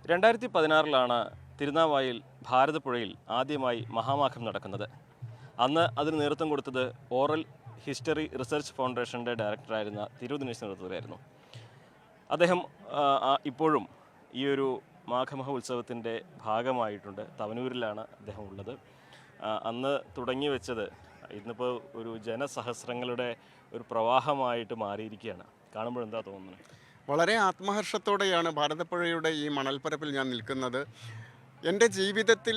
2016 തിരുനാവായിൽ ഭാരതപ്പുഴയിൽ ആദ്യമായി മഹാമാഘം നടക്കുന്നത്. അന്ന് അതിന് നേതൃത്വം കൊടുത്തത് ഓറൽ ഹിസ്റ്ററി റിസർച്ച് ഫൗണ്ടേഷൻ്റെ ഡയറക്ടറായിരുന്ന ദിനേശ് നേതൃത്വത്തിലായിരുന്നു. അദ്ദേഹം ഇപ്പോഴും ഈ ഒരു മാഘമഹോത്സവത്തിൻ്റെ ഭാഗമായിട്ടുണ്ട്. തവനൂരിലാണ് അദ്ദേഹം ഉള്ളത്. അന്ന് തുടങ്ങി വെച്ചത് ഇന്നിപ്പോൾ ഒരു ജനസഹസ്രങ്ങളുടെ ഒരു പ്രവാഹമായിട്ട് മാറിയിരിക്കുകയാണ്. കാണുമ്പോൾ എന്താ തോന്നുന്നത്? വളരെ ആത്മഹർഷത്തോടെയാണ് ഭാരതപ്പുഴയുടെ ഈ മണൽപ്പരപ്പിൽ ഞാൻ നിൽക്കുന്നത്. എൻ്റെ ജീവിതത്തിൽ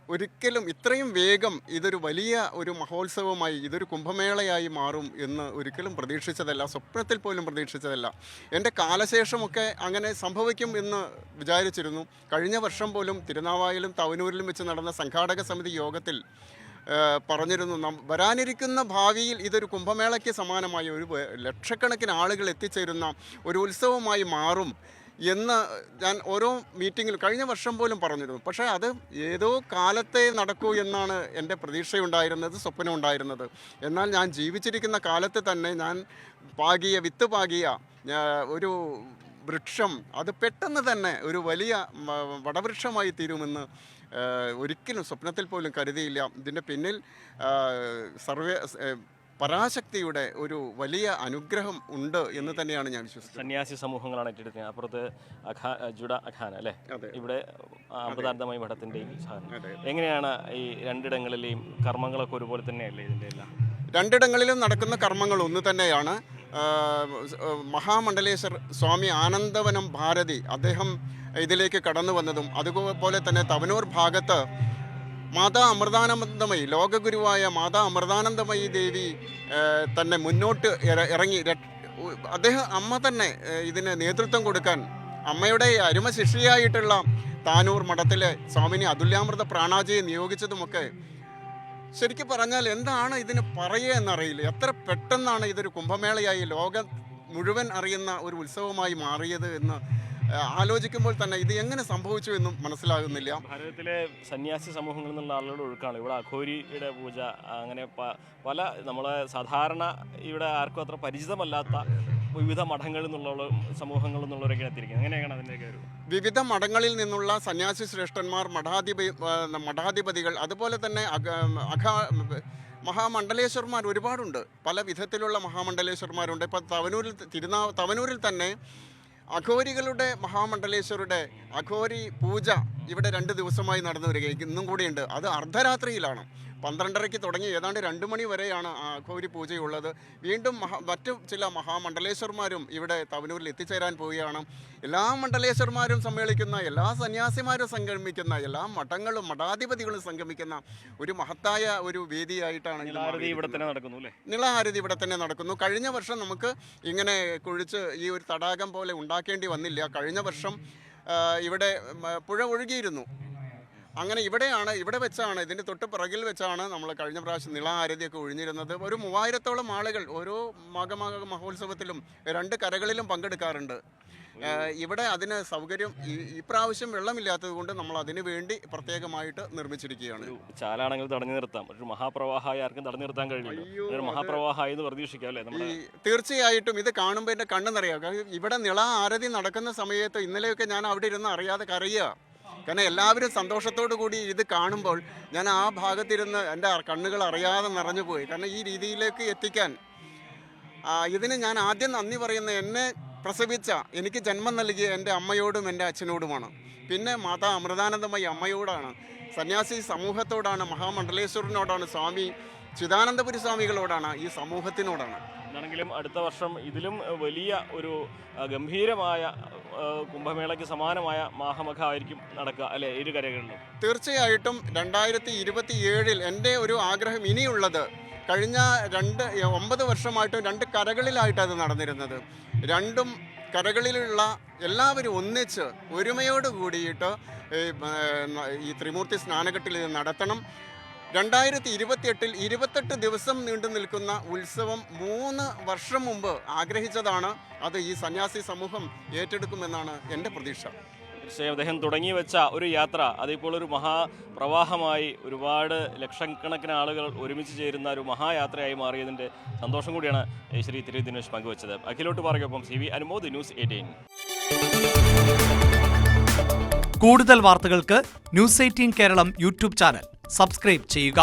ഒരിക്കലും ഇത്രയും വേഗം ഇതൊരു വലിയ ഒരു മഹോത്സവമായി, ഇതൊരു കുംഭമേളയായി മാറും എന്ന് ഒരിക്കലും പ്രതീക്ഷിച്ചതല്ല, സ്വപ്നത്തിൽ പോലും പ്രതീക്ഷിച്ചതല്ല. എൻ്റെ കാലശേഷമൊക്കെ അങ്ങനെ സംഭവിക്കും എന്ന് വിചാരിച്ചിരുന്നു. കഴിഞ്ഞ വർഷം പോലും തിരുനാവായിലും തവനൂരിലും വെച്ച് നടന്ന സംഘാടക സമിതി യോഗത്തിൽ പറഞ്ഞിരുന്നു, വരാനിരിക്കുന്ന ഭാവിയിൽ ഇതൊരു കുംഭമേളയ്ക്ക് സമാനമായ ഒരു ലക്ഷക്കണക്കിന് ആളുകൾ എത്തിച്ചേരുന്ന ഒരു ഉത്സവമായി മാറും എന്ന് ഞാൻ ഓരോ മീറ്റിങ്ങിലും കഴിഞ്ഞ വർഷം പോലും പറഞ്ഞിരുന്നു. പക്ഷേ അത് ഏതോ കാലത്തെ നടക്കൂ എന്നാണ് എൻ്റെ പ്രതീക്ഷയുണ്ടായിരുന്നത്, സ്വപ്നമുണ്ടായിരുന്നത്. എന്നാൽ ഞാൻ ജീവിച്ചിരിക്കുന്ന കാലത്ത് തന്നെ ഞാൻ വിത്ത് പാകിയ ഒരു വൃക്ഷം അത് പെട്ടെന്ന് തന്നെ ഒരു വലിയ വടവൃക്ഷമായി തീരുമെന്ന് ഒരിക്കലും സ്വപ്നത്തിൽ പോലും കരുതിയില്ല. ഇതിൻ്റെ പിന്നിൽ പരാശക്തിയുടെ ഒരു വലിയ അനുഗ്രഹം ഉണ്ട് എന്ന് തന്നെയാണ് ഞാൻ വിശ്വസിക്കുന്നത്. സന്യാസി സമൂഹങ്ങളാണ് ഏറ്റെടുക്കുന്നത്. അപ്പുറത്ത് ജുഡ അഖാന അല്ലേ, ഇവിടെ അമൃതാനന്ദമയി മഠത്തിൻ്റെയും. എങ്ങനെയാണ് ഈ രണ്ടിടങ്ങളിലെയും കർമ്മങ്ങളൊക്കെ ഒരുപോലെ തന്നെയല്ലേ? ഇതിൻ്റെ എല്ലാം രണ്ടിടങ്ങളിലും നടക്കുന്ന കർമ്മങ്ങൾ ഒന്ന് തന്നെയാണ്. മഹാമണ്ഡലേശ്വർ സ്വാമി ആനന്ദവനം ഭാരതി അദ്ദേഹം ഇതിലേക്ക് കടന്നു വന്നതും, അതുപോലെ തന്നെ തവനൂർ ഭാഗത്ത് മാതാ അമൃതാനന്ദമയി, ലോകഗുരുവായ മാതാ അമൃതാനന്ദമയി ദേവി തന്നെ മുന്നോട്ട് ഇറങ്ങി. അമ്മ തന്നെ ഇതിന് നേതൃത്വം കൊടുക്കാൻ, അമ്മയുടെ അരുമ ശിഷ്യയായിട്ടുള്ള താനൂർ മഠത്തിലെ സ്വാമിനി അതുല്യാമൃത പ്രാണാജിയെ നിയോഗിച്ചതുമൊക്കെ ശരിക്കും പറഞ്ഞാൽ എന്താണ് ഇതിന് പറയുക എന്നറിയില്ല. എത്ര പെട്ടെന്നാണ് ഇതൊരു കുംഭമേളയായി ലോകം മുഴുവൻ അറിയുന്ന ഒരു ഉത്സവമായി മാറിയത് എന്ന് ആലോചിക്കുമ്പോൾ തന്നെ ഇത് എങ്ങനെ സംഭവിച്ചു എന്നും മനസ്സിലാകുന്നില്ല. ഭാരതത്തിലെ സന്യാസി സമൂഹങ്ങളിൽ നിന്നുള്ള ആളുകളുടെ ഒഴുക്കാണ്. ഇവിടെ അഘോരിയുടെ പൂജ, അങ്ങനെ പല നമ്മളെ സാധാരണ ഇവിടെ ആർക്കും അത്ര പരിചിതമല്ലാത്ത വിവിധ മഠങ്ങളിൽ നിന്നുള്ള സമൂഹങ്ങളിൽ നിന്നുള്ളവരൊക്കെയാണ് എത്തിയിരിക്കുന്നത്. എങ്ങനെയാണ് അതിൻ്റെയൊക്കെ ഒരു വിവിധ മഠങ്ങളിൽ നിന്നുള്ള സന്യാസി ശ്രേഷ്ഠന്മാർ, മഠാധിപതികൾ, അതുപോലെ തന്നെ മഹാമണ്ഡലേശ്വരന്മാർ ഒരുപാടുണ്ട്. പല വിധത്തിലുള്ള മഹാമണ്ഡലേശ്വരന്മാരുണ്ട്. ഇപ്പം തവനൂരിൽ തന്നെ അഘോരികളുടെ മഹാമണ്ഡലേശ്വരുടെ അഘോരി പൂജ ഇവിടെ 2 ദിവസമായി നടന്നു വരികയും ഇന്നും കൂടിയുണ്ട്. അത് അർദ്ധരാത്രിയിലാണ്. 12:30 തുടങ്ങി ഏതാണ്ട് 2 മണി വരെയാണ് അഘോരി പൂജയുള്ളത്. വീണ്ടും മറ്റു ചില മഹാമണ്ഡലേശ്വരന്മാരും ഇവിടെ തവനൂരിൽ എത്തിച്ചേരാൻ പോവുകയാണ്. എല്ലാ മണ്ഡലേശ്വരന്മാരും സമ്മേളിക്കുന്ന, എല്ലാ സന്യാസിമാരും സംഗമിക്കുന്ന, എല്ലാ മഠങ്ങളും മഠാധിപതികളും സംഗമിക്കുന്ന ഒരു മഹത്തായ ഒരു വേദിയായിട്ടാണ് നിളാരതി ഇവിടെ തന്നെ നടക്കുന്നു. കഴിഞ്ഞ വർഷം നമുക്ക് ഇങ്ങനെ കുഴിച്ച് ഈ ഒരു തടാകം പോലെ ഉണ്ടാക്കേണ്ടി വന്നില്ല. കഴിഞ്ഞ വർഷം ഇവിടെ പുഴ ഒഴുകിയിരുന്നു. അങ്ങനെ ഇവിടെ വെച്ചാണ്, ഇതിൻ്റെ തൊട്ട് പിറകിൽ വെച്ചാണ് നമ്മൾ കഴിഞ്ഞ പ്രാവശ്യം നിളാരതിയൊക്കെ ഒഴിഞ്ഞിരുന്നത്. ഒരു 3000-ഓളം ആളുകൾ ഓരോ മഹോത്സവത്തിലും 2 കരകളിലും പങ്കെടുക്കാറുണ്ട്. ഇവിടെ അതിന് സൗകര്യം ഈ പ്രാവശ്യം വെള്ളമില്ലാത്തത് കൊണ്ട് നമ്മൾ അതിന് വേണ്ടി പ്രത്യേകമായിട്ട് നിർമ്മിച്ചിരിക്കുകയാണ്. ചാലാണെങ്കിൽ തടഞ്ഞു നിർത്താം, ഒരു മഹാപ്രവാഹമായി ആർക്കും തടഞ്ഞു നിർത്താൻ കഴിയില്ല. മഹാപ്രവാഹമായി എന്ന് പ്രതീക്ഷിക്കാം അല്ലേ? തീർച്ചയായിട്ടും ഇത് കാണുമ്പോൾ എൻ്റെ കണ്ണ് നിറയാം. ഇവിടെ നിളാരതി നടക്കുന്ന സമയത്ത് ഇന്നലെയൊക്കെ ഞാൻ അവിടെ ഇരുന്ന് അറിയാതെ കരയുക. കാരണം എല്ലാവരും സന്തോഷത്തോടു കൂടി ഇത് കാണുമ്പോൾ ഞാൻ ആ ഭാഗത്തിരുന്ന് എൻ്റെ കണ്ണുകൾ അറിയാതെ നിറഞ്ഞു പോയി. കാരണം ഈ രീതിയിലേക്ക് എത്തിക്കാൻ ഇതിന് ഞാൻ ആദ്യം നന്ദി പറയുന്നത് എന്നെ പ്രസവിച്ച, എനിക്ക് ജന്മം നൽകിയ എൻ്റെ അമ്മയോടും എൻ്റെ അച്ഛനോടുമാണ്. പിന്നെ മാതാ അമൃതാനന്ദമയി അമ്മയോടാണ്, സന്യാസി സമൂഹത്തോടാണ്, മഹാമണ്ഡലേശ്വരനോടാണ്, സ്വാമി ചിദാനന്ദപുരി സ്വാമികളോടാണ്, ഈ സമൂഹത്തിനോടാണ്. എന്നാണെങ്കിലും അടുത്ത വർഷം ഇതിലും വലിയ ഒരു ഗംഭീരമായ കുംഭമേളയ്ക്ക് സമാനമായ മഹാമഘമായിരിക്കും നടക്കുക അല്ലേ, ഇരുകരകളിലും? തീർച്ചയായിട്ടും 2027 എൻ്റെ ഒരു ആഗ്രഹം ഇനിയുള്ളത്, കഴിഞ്ഞ 9 വർഷമായിട്ടും 2 കരകളിലായിട്ട് അത് നടന്നിരുന്നത്. 2 കരകളിലുള്ള എല്ലാവരും ഒന്നിച്ച് ഒരുമയോട് കൂടിയിട്ട് ഈ ത്രിമൂർത്തി സ്നാനഘട്ടിൽ ഇത് നടത്തണം. 2028 28 ദിവസം നീണ്ടു നിൽക്കുന്ന ഉത്സവം 3 വർഷം മുമ്പ് ആഗ്രഹിച്ചതാണ്. അത് ഈ സന്യാസി സമൂഹം ഏറ്റെടുക്കുമെന്നാണ് എൻ്റെ പ്രതീക്ഷ. തീർച്ചയായും അദ്ദേഹം തുടങ്ങി വെച്ച ഒരു യാത്ര അതിപ്പോൾ ഒരു മഹാപ്രവാഹമായി ഒരുപാട് ലക്ഷക്കണക്കിന് ആളുകൾ ഒരുമിച്ച് ചേരുന്ന ഒരു മഹായാത്രയായി മാറിയതിൻ്റെ സന്തോഷം കൂടിയാണ് ശ്രീ ദിനേശ് പങ്കുവച്ചത്. അഖിലോട്ട് പറയുകയൊപ്പം CV അനുമോദ്, ന്യൂസ് 18. കൂടുതൽ വാർത്തകൾക്ക് news 18 Keralam YouTube channel subscribe ചെയ്യുക.